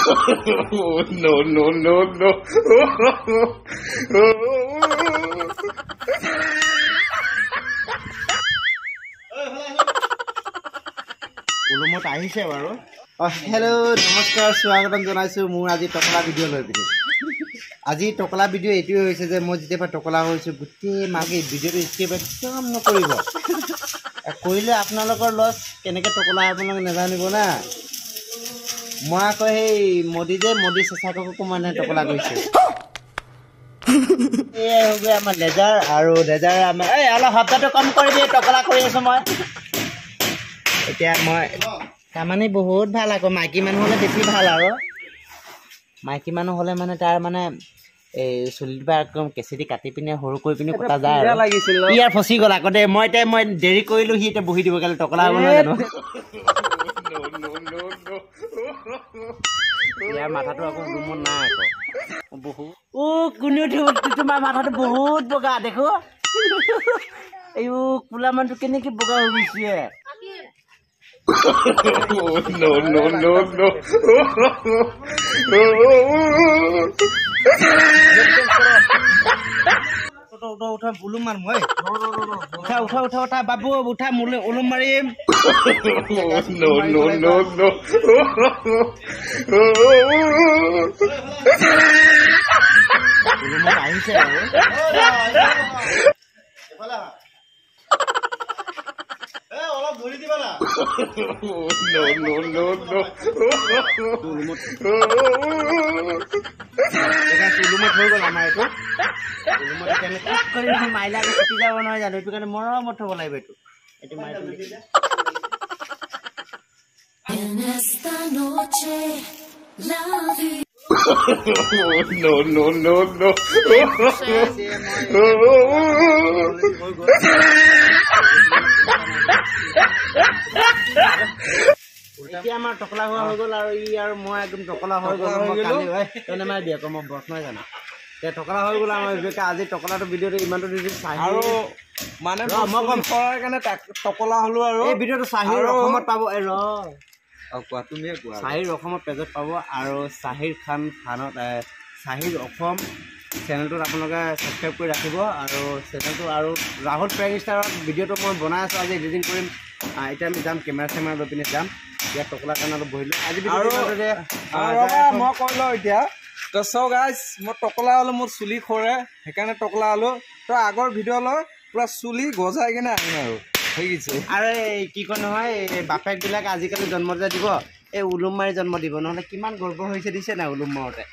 No, no, no, no. উলুমত আহিছে বাৰু hello' নমস্কাৰ স্বাগতম জনাইছোঁ মোৰ আজি টকলা ভিডিঅ' লৈ পিনি আজি টকলা ভিডিঅ' এইটোৱে হৈছে যে মই যেতিয়াৰ পৰা টকলা হৈছোঁ গোটেই মাকে ভিডিঅ'টো স্কিপ একদম নকৰিব কৰিলে আপোনালোকৰ লছ কেনেকৈ টকলা আপোনালোকে নাজানিব না মই আকৌ সেই মোদী চেঁচাককো মানে টকলা কৰিছোঁ এয়াই হ'ব আমাৰ লেজাৰ আৰু লেজাৰ আমাৰ এই অলপ শব্দটো কম কৰি দিয়ে টকলা কৰি আছোঁ মই এতিয়া মই তাৰমানে বহুত ভাল আকৌ মাইকী মানুহ হ'লে বেছি ভাল আৰু মাইকী মানুহ হ'লে মানে তাৰ মানে এই চুলিটো একদম কেঁচি কাটি পিনে সৰু কৰি পিনে কটা যায় ইয়াৰ ফচি গ'ল আকৌ দেই মই দেৰি কৰিলোঁ সি এতিয়া বহি দিব কালি টকলা হ'ব নহয় জানো ইয়াৰ মাথাটো আকৌ ৰুমত নাই আকৌ বহুত কোনেও তোমাৰ মাথাটো বহুত বগা দেখো এই কোলা মানুহটো কেনেকৈ বগা হৈ গৈছে No, no, no, no. উঠা উলুম মাৰ মই উঠা বাবু উঠা মোলে উলুম মাৰিম No, no, no, no. উলুমত আহিছে আৰু No, no, no, no. উলুমত হৈ গ'ল আমাৰ এইটো উলুমত মাৰিলে আকৌ ছুটি যাব নহয় জানো এইটো কাৰণে মৰমত থ'ব লাগিব এইটো মাৰি No, no, no, no. এতিয়া আমাৰ টকলা হোৱা হৈ গ'ল আৰু ই আৰু মই একদম টকলা হৈ গ'ল তেনে মাৰি দিয়ে আকৌ মই বছ নহয় জানো এতিয়া টকলা হৈ গ'ল আমাৰ আজি টকলাটো ভিডিঅ'টো ইমানটো দিছোঁ আৰু মানে মই কম কৰাৰ কাৰণে টকলা হ'লোঁ আৰু এই ভিডিঅ'টো চাহিৰ অসমত পাব চাহিৰ অসমত পেজত পাব আৰু চাহিৰ খানত চাহিৰ অসম চেনেলটোত আপোনালোকে ছাবস্ক্ৰাইব কৰি ৰাখিব আৰু চেনেলটো আৰু ৰাহুল প্ৰেং ষ্টাৰত ভিডিঅ'টো মই বনাই আছোঁ আজি এডিটিং কৰিম এতিয়া আমি যাম কেমেৰা লৈ পিনে যাম ইয়াত টকলাৰ কাৰণে অলপ বহিলোঁ আজি মই কৈ লওঁ এতিয়া তো চাওক গাইজ মই টকলা হ'লোঁ মোৰ চুলি সৰে সেইকাৰণে টকলা হ'লোঁ তো আগৰ ভিডিঅ' লৈ পূৰা চুলি গজাই কিনে আহিম আৰু হৈ গৈছে আৰু এই কি কয় নহয় এই বাপেকবিলাক আজিকালি জন্ম যে দিব এই উলুম মাৰি জন্ম দিব নহ'লে কিমান গৰ্ব হৈছে দিছে নাই উলুম মাৰোঁতে